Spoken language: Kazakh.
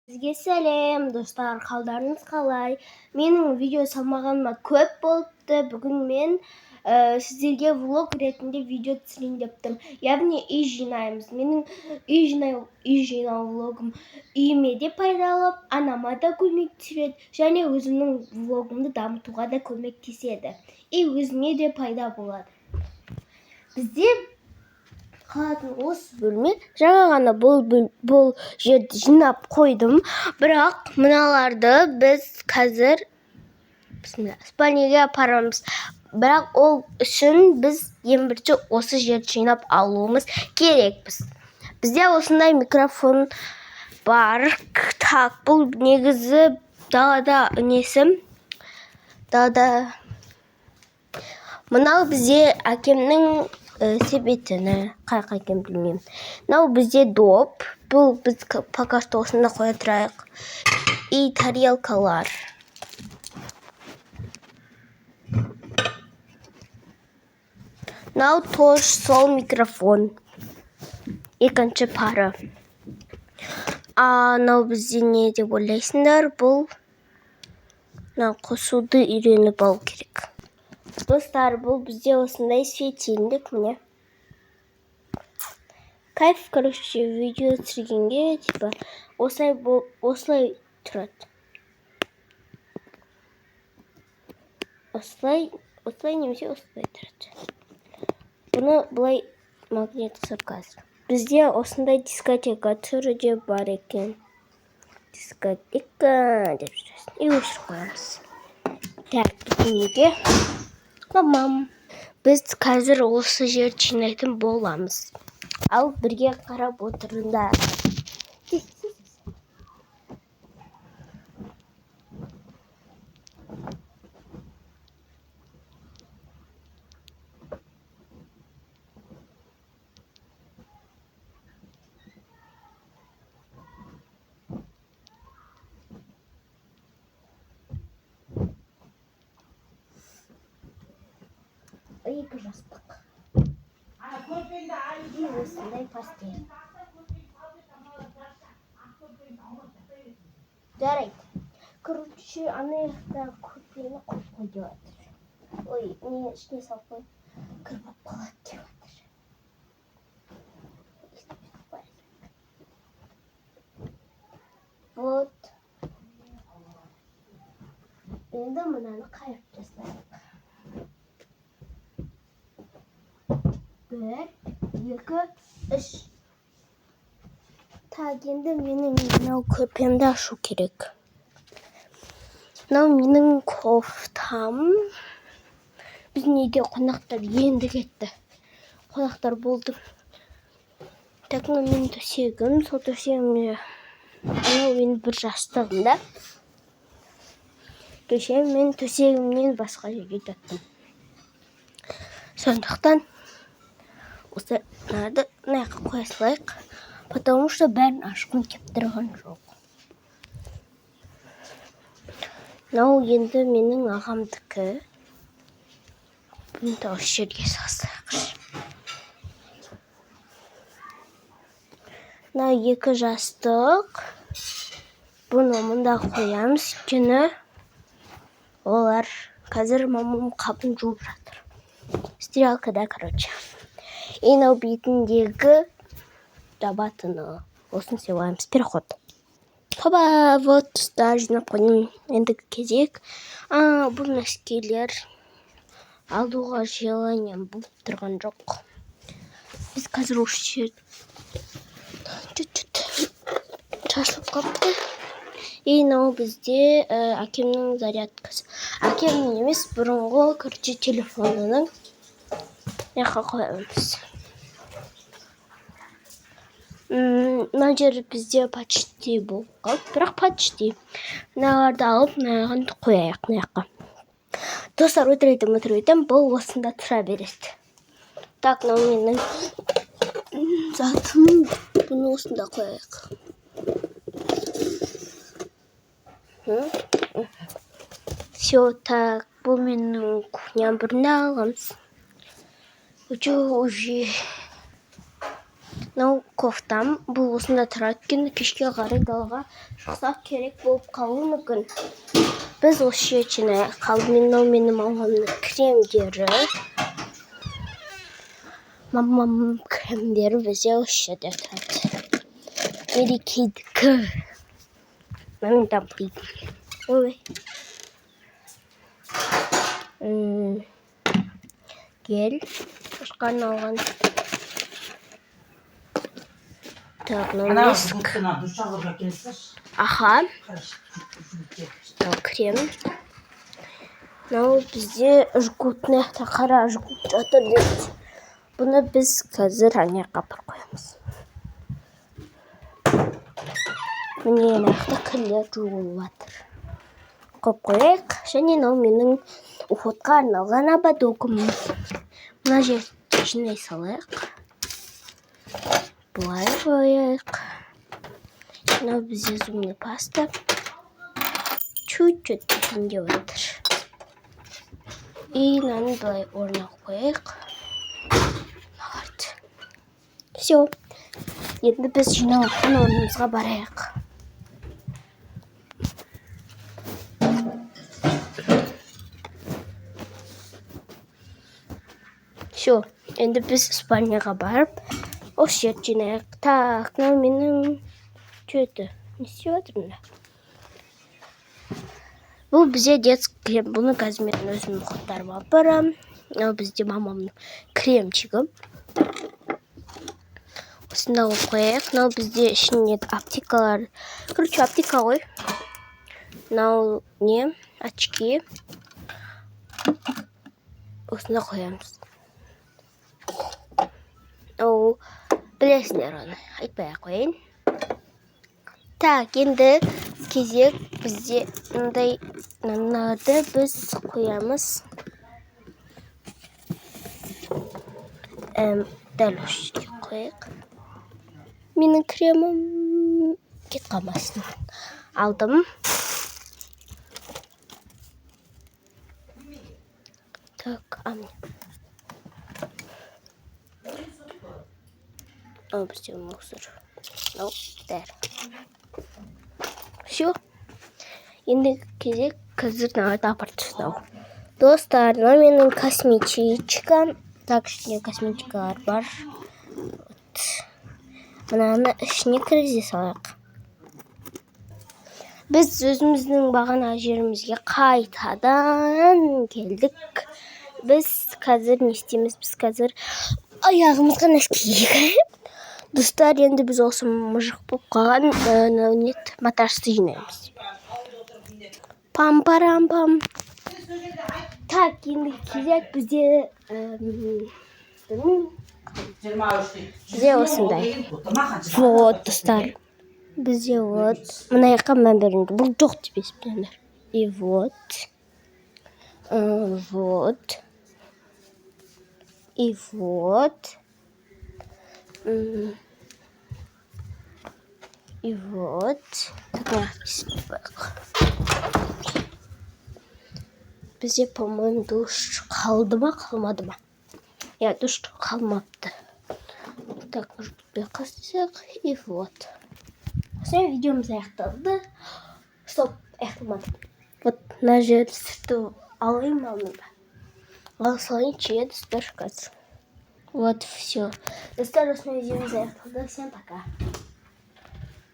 Сізге сәлем достар, қалдарыңыз қалай? Менің видео салмағаныма көп болыпты. Бүгін мен сіздерге влог ретінде видео түсірейін дептім. Яғни үй жинаймыз. Менің үй жинау влогым үйіме де пайдалы, анама да көмектеседі, және өзімнің влогымды дамытуға да көмектеседі. И өзіңе де пайда болады. Бізде қалатын осы бөлме, жаңа ғана бұл жерді жинап қойдым, бірақ мыналарды біз қазір спальняға апарамыз. Бірақ ол үшін біз ең бірінші осы жерді жинап алуымыз керекпіз. Бізде осындай микрофон бар. Так, бұл негізі далада мынау бізде әкемнің себетіні, қай екенін білмеймін. Мынау бізде доп, бұл біз пока что осында қоя тұрайық. И тарелкалар. Мынау тоже сол микрофон. Екінші пары. Мынау бізде не деп ойлайсыңдар? Бұл қосуды үйреніп алу керек. Достар, бұл бізде осындай светильник, міне. Кайф, короче, видео түсіргенге, осылай тұрады. Осылай немесе осылай тұрады. Бұны бұлай магнит қысып қазір. Бізде осындай дискотека түрі де бар екен. Дискотека деп жүресің. И өшіріп қоямыз. Так, неге? Мамам. Біз қазір осы жерді жинайтын боламыз. Ал бірге қарап отырыңдар. Екі жастық. И осындай постель. Жарайды. Короче, анаяқта көрпені қойып қой деп жатыр. Ой, не ішіне салып қой. Кіріп қалады деп жатыр. Вот. Енді мынаны қайырып тастайық. 1, 2, 3. Так, енді менің мынау көрпемді ашу керек. Мынау менің кофтам. Біздің үйде қонақтар енді кетті. Қонақтар болды. Так, менің төсегім. Сол төсегімде анау менің бір жастығымда. Кеше мен төсегімнен басқа жерге жаттым. Сондықтан осыларды мынаяққа қоя салайық. Потому что бәрін ашқым кеп тұрған жоқ. Мынау енді менің ағамдікі. Бұны да осы жерге салсақ. Мынау 2 жастық. Бұны мұнда қоямыз. Өйткені олар қазір мамам қабын жуып жатыр. Стиралкада, короче. И мынау бетіндегі жабатыны. Осын сыйлаймыз. Переход. Хоба, вот тұста жинап қойдым. Ендігі кезек. Бұл нәскелер алуға желанием болып тұрған жоқ. Біз қазір осы жер шашылып қапты. И мынау бізде әкемнің зарядкасы. Әкемнің емес, бұрынғы короче телефонының яққа қоямыз. Мына жер бізде почти болып қалды, бірақ почти. Мыналарды алып, мынаған қояйық мыяққа. Достар, өтірейдім, бұл осында тұра береді. Так, мынау менің затым. Бұны осында қояйық. Все, так, бұл менің кухням біріне алғамыз. Уже мынау кофтам. Бұл осында тұрады екен. Кешке қарай далаға шықсақ керек болып қалуы мүмкін. Біз осы жерден қалды. Мынау менің мамамның кремдері. Мамам кремдері бізде осы жерде тұрады. Мерекедікі. Мен дампидым. Ой. Гель. Шошқан алған. Так, миск. Аха. Крем. Мынау бізде жгутный қара жгут жатыр дейді. Бұны біз қазір аяққа апарып қоямыз. Міне аяқта кірлер жуылып жатыр. Қойып қояйық. Және мынау менің уходқа арналған ободогым. Мына жерді жинай салайық. Бұлай қояйық. Мынау бізде зубный паста. Чуть-чуть кетінде отыр. И мынаны былай орнына қояйық. Все. Енді біз жиналған орнымызға барайық. Все. Енді біз спальняға барып, осы жерді жинайық. Так, мынау менің что-то не істеп жатырмын. Бұл бізде детский крем. Бұны қазір мен өзім ұқыптарым алып барамын. Мынау бізде мамамның кремчигі. Осында қояйық. Мынау бізде ішінде аптекалар. Короче, аптека ғой. Мынау не? Очки. Осында қоямыз. Мынау білесіңдер оны. Айтпай-ақ қояйын. Так, енді кезек бізде мынады біз қоямыз. Дәл осы жерге қояйық. Менің кремім кет қалмасын. Алдым. Так, бізде мусор. Дәр. Все. Енді кезек қазір нағарды апарып тастау. Достар, мына менің косметичка. Так, ішінде косметикалар бар. Мынаны ішіне кіргізе салайық. Біз өзіміздің бағана жерімізге қайтадан келдік. Біз қазір не істейміз? Біз қазір аяғымызға нәски киейік. Достар, енді біз осы мұжық болып қалған матрасты жинаймыз. Пам-парам-пам. Так, енді кезек бізде бізде осындай. Вот, достар. Бізде вот. Мына жаққа мән беріңдер. Бұл жоқ деп есептеңдер. И вот. Вот. И вот. И вот. Бізде, по-моему, душ қалды ма, қалмады ма? Душ қалмапты. Так, может быть, қастысақ. И вот. Осымен видеомыз аяқталды. Стоп, аяқталмады. Вот, мына жерді сүртіп алайын алмай ба? Ал салайыншы, достар, қазір. Вот, все. Достар, осымен видеомыз аяқталды. Всем пока.